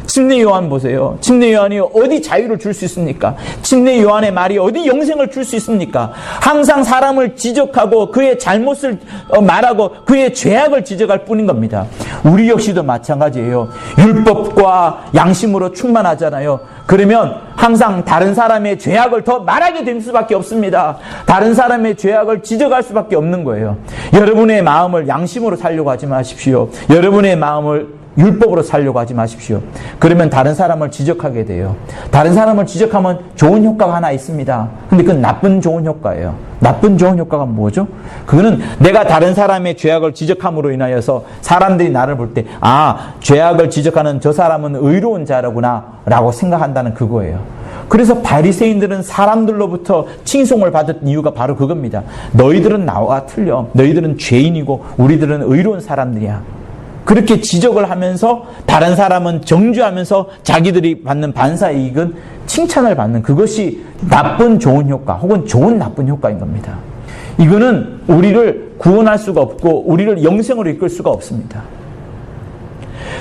침례 요한 보세요. 침례 요한이 어디 자유를 줄 수 있습니까? 침례 요한의 말이 어디 영생을 줄 수 있습니까? 항상 사람을 지적하고 그의 잘못을 말하고 그의 죄악을 지적할 뿐인 겁니다. 우리 역시도 마찬가지예요. 율법과 양심으로 충만하잖아요. 그러면 항상 다른 사람의 죄악을 더 말하게 될 수밖에 없습니다. 다른 사람의 죄악을 지적할 수밖에 없는 거예요. 여러분의 마음을 양심으로 살려고 하지 마십시오. 여러분의 마음을 율법으로 살려고 하지 마십시오. 그러면 다른 사람을 지적하게 돼요. 다른 사람을 지적하면 좋은 효과가 하나 있습니다. 근데 그건 나쁜 좋은 효과예요. 나쁜 좋은 효과가 뭐죠? 그거는 내가 다른 사람의 죄악을 지적함으로 인하여서 사람들이 나를 볼 때 죄악을 지적하는 저 사람은 의로운 자라구나 라고 생각한다는 그거예요. 그래서 바리새인들은 사람들로부터 칭송을 받은 이유가 바로 그겁니다. 너희들은 나와 틀려. 너희들은 죄인이고 우리들은 의로운 사람들이야. 그렇게 지적을 하면서 다른 사람은 정죄하면서 자기들이 받는 반사이익은 칭찬을 받는 그것이 나쁜 좋은 효과 혹은 좋은 나쁜 효과인 겁니다. 이거는 우리를 구원할 수가 없고 우리를 영생으로 이끌 수가 없습니다.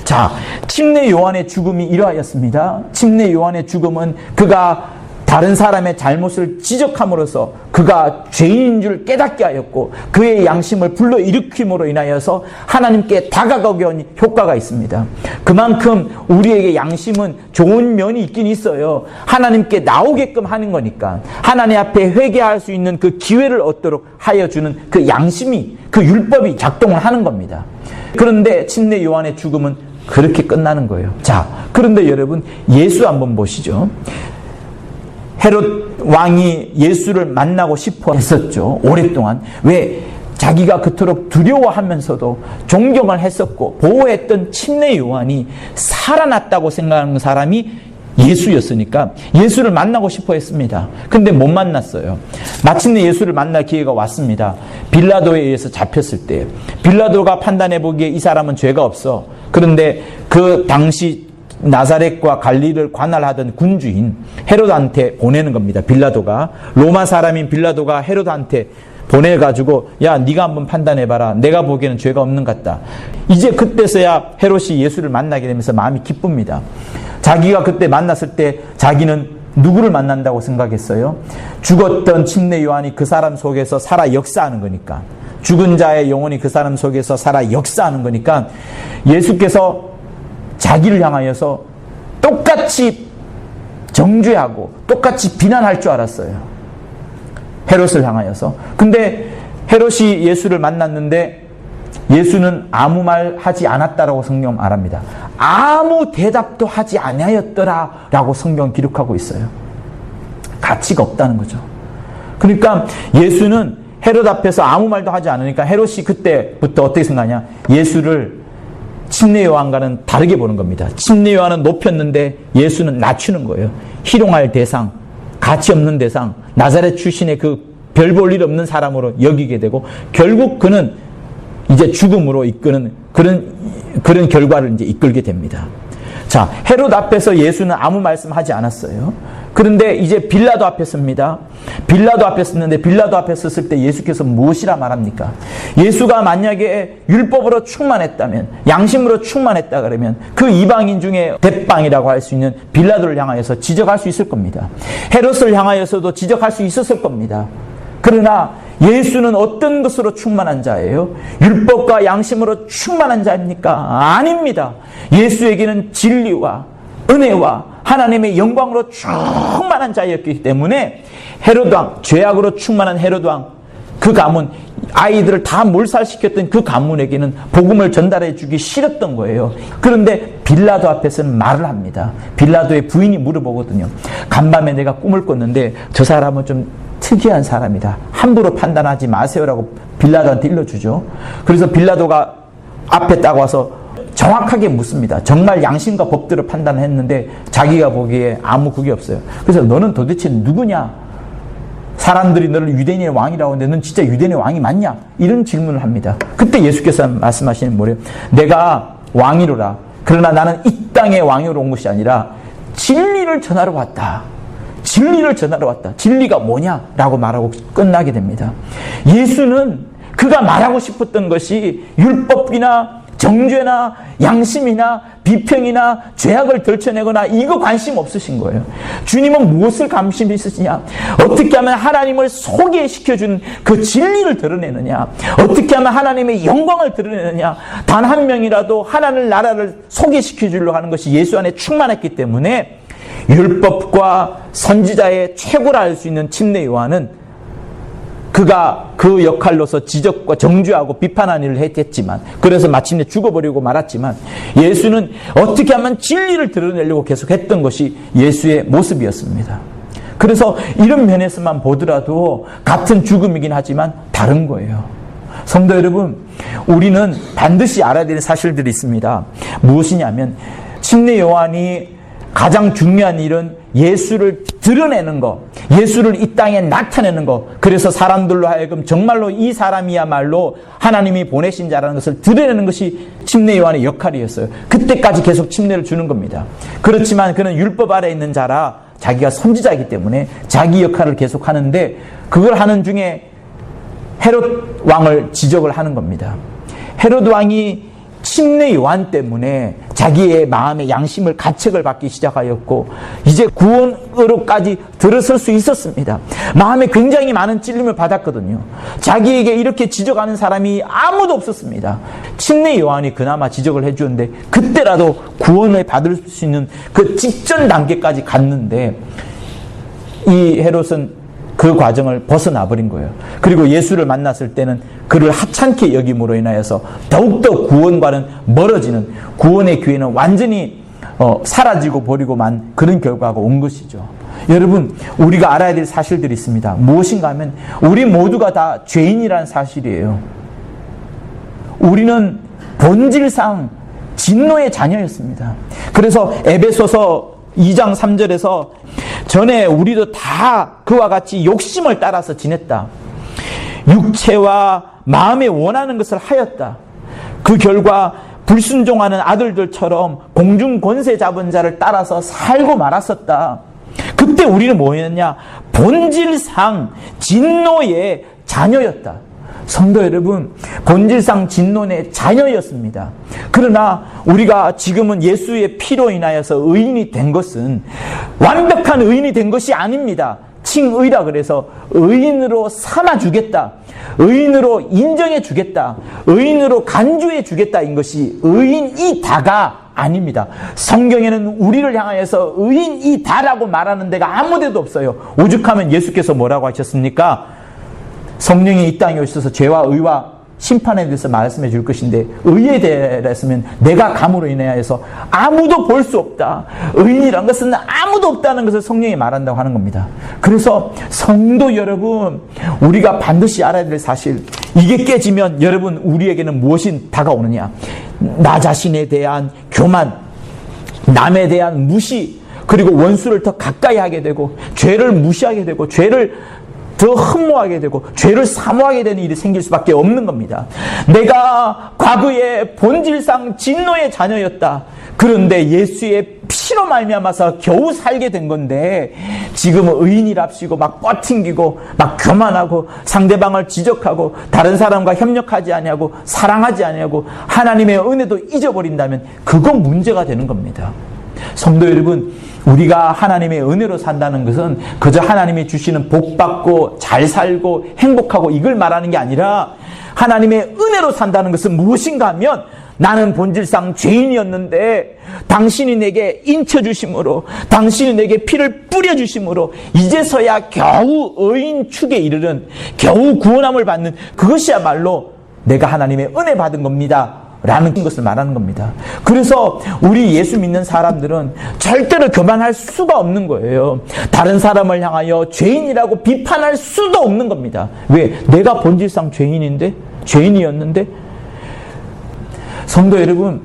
자, 침례 요한의 죽음이 이러하였습니다. 침례 요한의 죽음은 그가 다른 사람의 잘못을 지적함으로써 그가 죄인인 줄 깨닫게 하였고 그의 양심을 불러일으킴으로 인하여서 하나님께 다가가게 한 효과가 있습니다. 그만큼 우리에게 양심은 좋은 면이 있긴 있어요. 하나님께 나오게끔 하는 거니까 하나님 앞에 회개할 수 있는 그 기회를 얻도록 하여 주는 그 양심이 그 율법이 작동을 하는 겁니다. 그런데 침례 요한의 죽음은 그렇게 끝나는 거예요. 자, 그런데 여러분 예수 한번 보시죠. 헤롯 왕이 예수를 만나고 싶어 했었죠. 오랫동안. 왜? 자기가 그토록 두려워하면서도 존경을 했었고 보호했던 침례 요한이 살아났다고 생각하는 사람이 예수였으니까 예수를 만나고 싶어 했습니다. 근데 못 만났어요. 마침내 예수를 만날 기회가 왔습니다. 빌라도에 의해서 잡혔을 때 빌라도가 판단해 보기에 이 사람은 죄가 없어. 그런데 그 당시 나사렛과 갈릴리를 관할하던 군주인 헤롯한테 보내는 겁니다. 빌라도가 로마 사람인 빌라도가 헤롯한테 보내가지고 야 네가 한번 판단해봐라. 내가 보기에는 죄가 없는 것 같다. 이제 그때서야 헤롯이 예수를 만나게 되면서 마음이 기쁩니다. 자기가 그때 만났을 때 자기는 누구를 만난다고 생각했어요? 죽었던 침례 요한이 그 사람 속에서 살아 역사하는 거니까 죽은 자의 영혼이 그 사람 속에서 살아 역사하는 거니까 예수께서 자기를 향하여서 똑같이 정죄하고 똑같이 비난할 줄 알았어요. 헤롯을 향하여서. 근데 헤롯이 예수를 만났는데 예수는 아무 말 하지 않았다라고 성경 말합니다. 아무 대답도 하지 아니하였더라 라고 성경 기록하고 있어요. 가치가 없다는 거죠. 그러니까 예수는 헤롯 앞에서 아무 말도 하지 않으니까 헤롯이 그때부터 어떻게 생각하냐. 예수를 침례 요한과는 다르게 보는 겁니다. 침례 요한은 높였는데 예수는 낮추는 거예요. 희롱할 대상, 가치 없는 대상, 나사렛 출신의 그 별 볼 일 없는 사람으로 여기게 되고 결국 그는 이제 죽음으로 이끄는 그런 결과를 이제 이끌게 됩니다. 자, 헤롯 앞에서 예수는 아무 말씀하지 않았어요. 그런데 이제 빌라도 앞에 섭니다. 빌라도 앞에 섰는데 빌라도 앞에 섰을 때 예수께서 무엇이라 말합니까? 예수가 만약에 율법으로 충만했다면, 양심으로 충만했다 그러면 그 이방인 중에 대빵이라고 할 수 있는 빌라도를 향하여서 지적할 수 있을 겁니다. 헤롯을 향하여서도 지적할 수 있었을 겁니다. 그러나 예수는 어떤 것으로 충만한 자예요? 율법과 양심으로 충만한 자입니까? 아닙니다. 예수에게는 진리와 은혜와 하나님의 영광으로 충만한 자였기 때문에 헤롯 왕, 죄악으로 충만한 헤롯 왕, 그 가문, 아이들을 다 몰살시켰던 그 가문에게는 복음을 전달해 주기 싫었던 거예요. 그런데 빌라도 앞에서는 말을 합니다. 빌라도의 부인이 물어보거든요. 간밤에 내가 꿈을 꿨는데 저 사람은 좀 특이한 사람이다. 함부로 판단하지 마세요라고 빌라도한테 일러주죠. 그래서 빌라도가 앞에 딱 와서 정확하게 묻습니다. 정말 양심과 법대로 판단했는데 자기가 보기에 아무 그게 없어요. 그래서 너는 도대체 누구냐? 사람들이 너를 유대인의 왕이라고 하는데 넌 진짜 유대인의 왕이 맞냐? 이런 질문을 합니다. 그때 예수께서 말씀하시는 뭐래요? 내가 왕이로라. 그러나 나는 이 땅의 왕으로 온 것이 아니라 진리를 전하러 왔다. 진리를 전하러 왔다. 진리가 뭐냐라고 말하고 끝나게 됩니다. 예수는 그가 말하고 싶었던 것이 율법이나 정죄나 양심이나 비평이나 죄악을 들춰내거나 이거 관심 없으신 거예요. 주님은 무엇을 관심이 있으시냐? 어떻게 하면 하나님을 소개시켜주는 그 진리를 드러내느냐? 어떻게 하면 하나님의 영광을 드러내느냐? 단 한 명이라도 하나님 나라를 소개시켜주려고 하는 것이 예수 안에 충만했기 때문에 율법과 선지자의 최고라 할 수 있는 침례 요한은 그가 그 역할로서 지적과 정죄하고 비판하는 일을 했지만, 그래서 마침내 죽어버리고 말았지만, 예수는 어떻게 하면 진리를 드러내려고 계속 했던 것이 예수의 모습이었습니다. 그래서 이런 면에서만 보더라도 같은 죽음이긴 하지만 다른 거예요. 성도 여러분, 우리는 반드시 알아야 되는 사실들이 있습니다. 무엇이냐면 침례 요한이 가장 중요한 일은 예수를 드러내는 것, 예수를 이 땅에 나타내는 것, 그래서 사람들로 하여금 정말로 이 사람이야말로 하나님이 보내신 자라는 것을 드러내는 것이 침례 요한의 역할이었어요. 그때까지 계속 침례를 주는 겁니다. 그렇지만 그는 율법 아래에 있는 자라 자기가 선지자이기 때문에 자기 역할을 계속 하는데, 그걸 하는 중에 헤롯 왕을 지적을 하는 겁니다. 헤롯 왕이 침례 요한 때문에 자기의 마음의 양심을 가책을 받기 시작하였고, 이제 구원으로까지 들어설 수 있었습니다. 마음에 굉장히 많은 찔림을 받았거든요. 자기에게 이렇게 지적하는 사람이 아무도 없었습니다. 침례 요한이 그나마 지적을 해주는데, 그때라도 구원을 받을 수 있는 그 직전 단계까지 갔는데, 이 헤롯은 그 과정을 벗어나 버린 거예요. 그리고 예수를 만났을 때는 그를 하찮게 여김으로 인하여서 더욱더 구원과는 멀어지는, 구원의 기회는 완전히 사라지고 버리고만 그런 결과가 온 것이죠. 여러분, 우리가 알아야 될 사실들이 있습니다. 무엇인가 하면 우리 모두가 다 죄인이라는 사실이에요. 우리는 본질상 진노의 자녀였습니다. 그래서 에베소서 2장 3절에서 전에 우리도 다 그와 같이 욕심을 따라서 지냈다. 육체와 마음에 원하는 것을 하였다. 그 결과 불순종하는 아들들처럼 공중 권세 잡은 자를 따라서 살고 말았었다. 그때 우리는 뭐였냐? 본질상 진노의 자녀였다. 성도 여러분, 본질상 진노의 자녀였습니다. 그러나 우리가 지금은 예수의 피로 인하여서 의인이 된 것은 완벽한 의인이 된 것이 아닙니다. 칭의라 그래서 의인으로 삼아주겠다, 의인으로 인정해주겠다, 의인으로 간주해주겠다, 인 것이 의인이다가 아닙니다. 성경에는 우리를 향하여서 의인이다라고 말하는 데가 아무 데도 없어요. 오죽하면 예수께서 뭐라고 하셨습니까? 성령이 이 땅에 오셔서 죄와 의와 심판에 대해서 말씀해 줄 것인데, 의에 대해서는 내가 감으로 인하여서 아무도 볼 수 없다. 의인이란 것은 아무도 없다는 것을 성령이 말한다고 하는 겁니다. 그래서 성도 여러분, 우리가 반드시 알아야 될 사실, 이게 깨지면 여러분, 우리에게는 무엇이 다가오느냐? 나 자신에 대한 교만, 남에 대한 무시, 그리고 원수를 더 가까이 하게 되고, 죄를 무시하게 되고, 죄를 더 흠모하게 되고 죄를 사모하게 되는 일이 생길 수밖에 없는 겁니다. 내가 과거에 본질상 진노의 자녀였다. 그런데 예수의 피로 말미암아서 겨우 살게 된 건데, 지금은 의인이랍시고 막 뻗팅기고 막 교만하고 상대방을 지적하고 다른 사람과 협력하지 아니하고 사랑하지 아니하고 하나님의 은혜도 잊어버린다면 그건 문제가 되는 겁니다. 성도 여러분, 우리가 하나님의 은혜로 산다는 것은 그저 하나님이 주시는 복 받고 잘 살고 행복하고 이걸 말하는 게 아니라, 하나님의 은혜로 산다는 것은 무엇인가 하면, 나는 본질상 죄인이었는데 당신이 내게 인쳐주심으로, 당신이 내게 피를 뿌려주심으로 이제서야 겨우 의인 축에 이르는, 겨우 구원함을 받는, 그것이야말로 내가 하나님의 은혜 받은 겁니다 라는 것을 말하는 겁니다. 그래서 우리 예수 믿는 사람들은 절대로 교만할 수가 없는 거예요. 다른 사람을 향하여 죄인이라고 비판할 수도 없는 겁니다. 왜? 내가 본질상 죄인이었는데. 성도 여러분,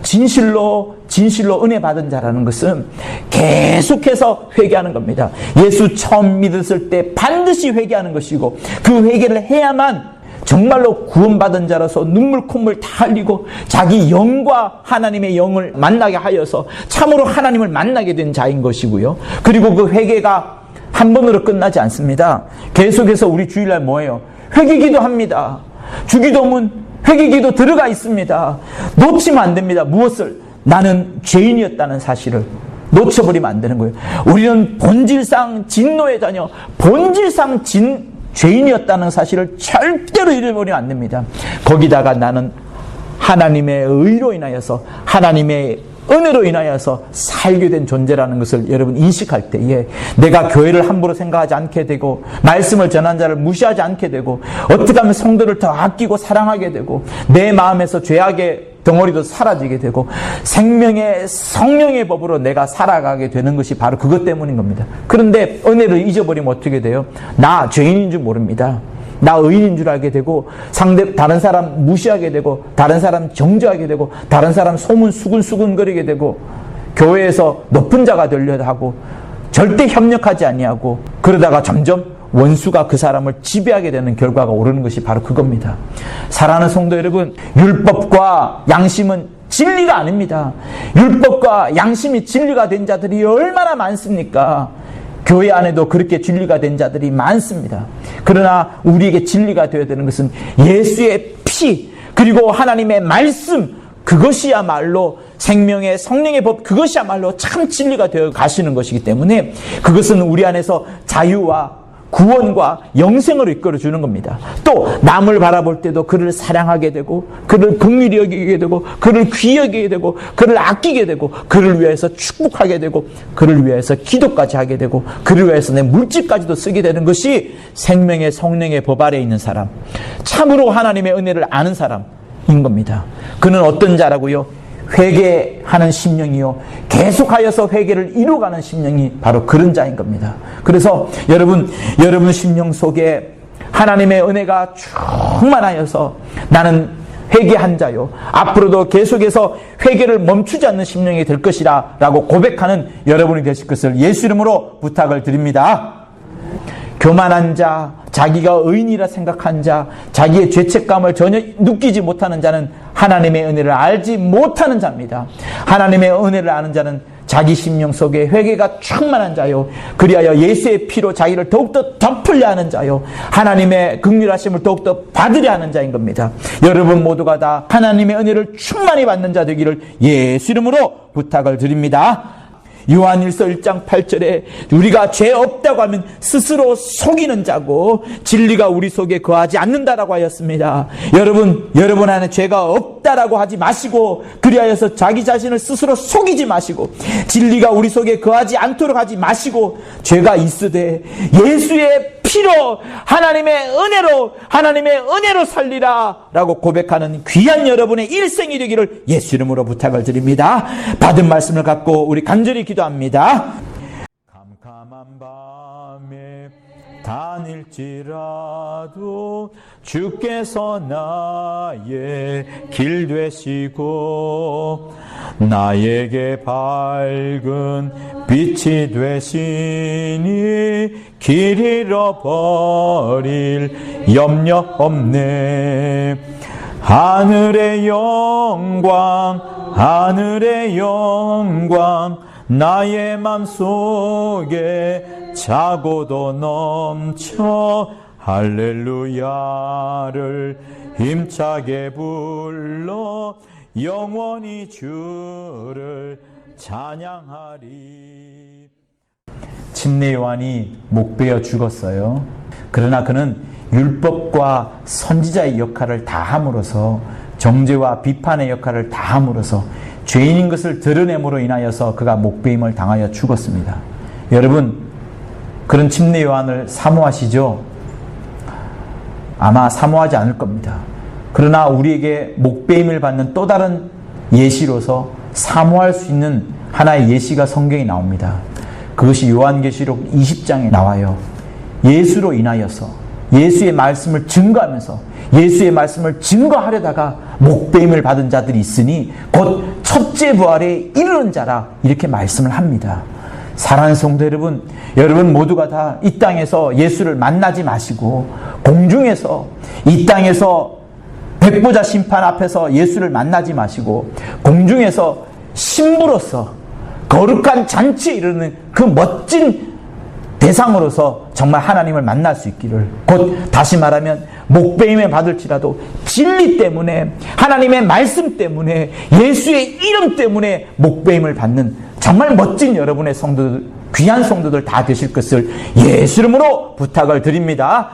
진실로 진실로 은혜 받은 자라는 것은 계속해서 회개하는 겁니다. 예수 처음 믿었을 때 반드시 회개하는 것이고, 그 회개를 해야만 정말로 구원받은 자라서 눈물 콧물 다 흘리고 자기 영과 하나님의 영을 만나게 하여서 참으로 하나님을 만나게 된 자인 것이고요. 그리고 그 회개가 한 번으로 끝나지 않습니다. 계속해서 우리 주일날 뭐예요? 회개기도 합니다. 주기도문 회개기도 들어가 있습니다. 놓치면 안 됩니다. 무엇을? 나는 죄인이었다는 사실을 놓쳐버리면 안 되는 거예요. 우리는 본질상 진노의 자녀, 본질상 죄인이었다는 사실을 절대로 잃어버리면 안 됩니다. 거기다가 나는 하나님의 의로 인하여서, 하나님의 은혜로 인하여서 살게 된 존재라는 것을 여러분 인식할 때에 내가 교회를 함부로 생각하지 않게 되고, 말씀을 전한 자를 무시하지 않게 되고, 어떻게 하면 성도를 더 아끼고 사랑하게 되고, 내 마음에서 죄악의 덩어리도 사라지게 되고, 생명의 성령의 법으로 내가 살아가게 되는 것이 바로 그것 때문인 겁니다. 그런데 은혜를 잊어버리면 어떻게 돼요? 나 죄인인 줄 모릅니다. 나 의인인 줄 알게 되고, 다른 사람 무시하게 되고, 다른 사람 정죄하게 되고, 다른 사람 소문 수근수근거리게 되고, 교회에서 높은 자가 되려 하고, 절대 협력하지 아니하고, 그러다가 점점 원수가 그 사람을 지배하게 되는 결과가 오르는 것이 바로 그겁니다. 사랑하는 성도 여러분, 율법과 양심은 진리가 아닙니다. 율법과 양심이 진리가 된 자들이 얼마나 많습니까? 교회 안에도 그렇게 진리가 된 자들이 많습니다. 그러나 우리에게 진리가 되어야 되는 것은 예수의 피, 그리고 하나님의 말씀, 그것이야말로 생명의 성령의 법, 그것이야말로 참 진리가 되어 가시는 것이기 때문에 그것은 우리 안에서 자유와 구원과 영생으로 이끌어 주는 겁니다. 또 남을 바라볼 때도 그를 사랑하게 되고, 그를 긍휼히 여기게 되고, 그를 귀히 여기게 되고, 그를 아끼게 되고, 그를 위해서 축복하게 되고, 그를 위해서 기도까지 하게 되고, 그를 위해서 내 물질까지도 쓰게 되는 것이 생명의 성령의 법 아래에 있는 사람, 참으로 하나님의 은혜를 아는 사람인 겁니다. 그는 어떤 자라고요? 회개하는 심령이요, 계속하여서 회개를 이루어가는 심령이 바로 그런 자인 겁니다. 그래서 여러분 심령 속에 하나님의 은혜가 충만하여서 나는 회개한 자요, 앞으로도 계속해서 회개를 멈추지 않는 심령이 될 것이라 라고 고백하는 여러분이 되실 것을 예수 이름으로 부탁을 드립니다. 교만한 자, 자기가 의인이라 생각한 자, 자기의 죄책감을 전혀 느끼지 못하는 자는 하나님의 은혜를 알지 못하는 자입니다. 하나님의 은혜를 아는 자는 자기 심령 속에 회개가 충만한 자요, 그리하여 예수의 피로 자기를 더욱더 덮으려 하는 자요, 하나님의 긍휼하심을 더욱더 받으려 하는 자인 겁니다. 여러분 모두가 다 하나님의 은혜를 충만히 받는 자 되기를 예수 이름으로 부탁을 드립니다. 요한일서 1장 8절에 우리가 죄 없다고 하면 스스로 속이는 자고 진리가 우리 속에 거하지 않는다라고 하였습니다. 여러분 안에 죄가 없다라고 하지 마시고, 그리하여서 자기 자신을 스스로 속이지 마시고, 진리가 우리 속에 거하지 않도록 하지 마시고, 죄가 있으되 예수의 피로 하나님의 은혜로 살리라 라고 고백하는 귀한 여러분의 일생이 되기를 예수 이름으로 부탁을 드립니다. 받은 말씀을 갖고 우리 간절히 기도합니다. 캄캄한 밤에 다닐지라도 주께서 나의 길 되시고 나에게 밝은 빛이 되시니 길 잃어버릴 염려 없네. 하늘의 영광 나의 맘속에 차고도 넘쳐 할렐루야를 힘차게 불러 영원히 주를 찬양하리. 침례 요한이 목베어 죽었어요. 그러나 그는 율법과 선지자의 역할을 다함으로써, 정죄와 비판의 역할을 다함으로써 죄인인 것을 드러냄으로 인하여서 그가 목베임을 당하여 죽었습니다. 여러분, 그런 침례 요한을 사모하시죠? 아마 사모하지 않을 겁니다. 그러나 우리에게 목베임을 받는 또 다른 예시로서 사모할 수 있는 하나의 예시가 성경에 나옵니다. 그것이 요한계시록 20장에 나와요. 예수로 인하여서 예수의 말씀을 증거하면서 예수의 말씀을 증거하려다가 목배임을 받은 자들이 있으니 곧 첫째 부활에 이르는 자라 이렇게 말씀을 합니다. 사랑하는 성도 여러분, 여러분 모두가 다 이 땅에서 예수를 만나지 마시고 공중에서 이 땅에서 백보자 심판 앞에서 예수를 만나지 마시고 공중에서 신부로서 거룩한 잔치에 이르는 그 멋진 대상으로서 정말 하나님을 만날 수 있기를, 곧 다시 말하면 목배임에 받을지라도 진리 때문에, 하나님의 말씀 때문에, 예수의 이름 때문에 목배임을 받는 정말 멋진 여러분의 성도들, 귀한 성도들 다 되실 것을 예수 이름으로 부탁을 드립니다.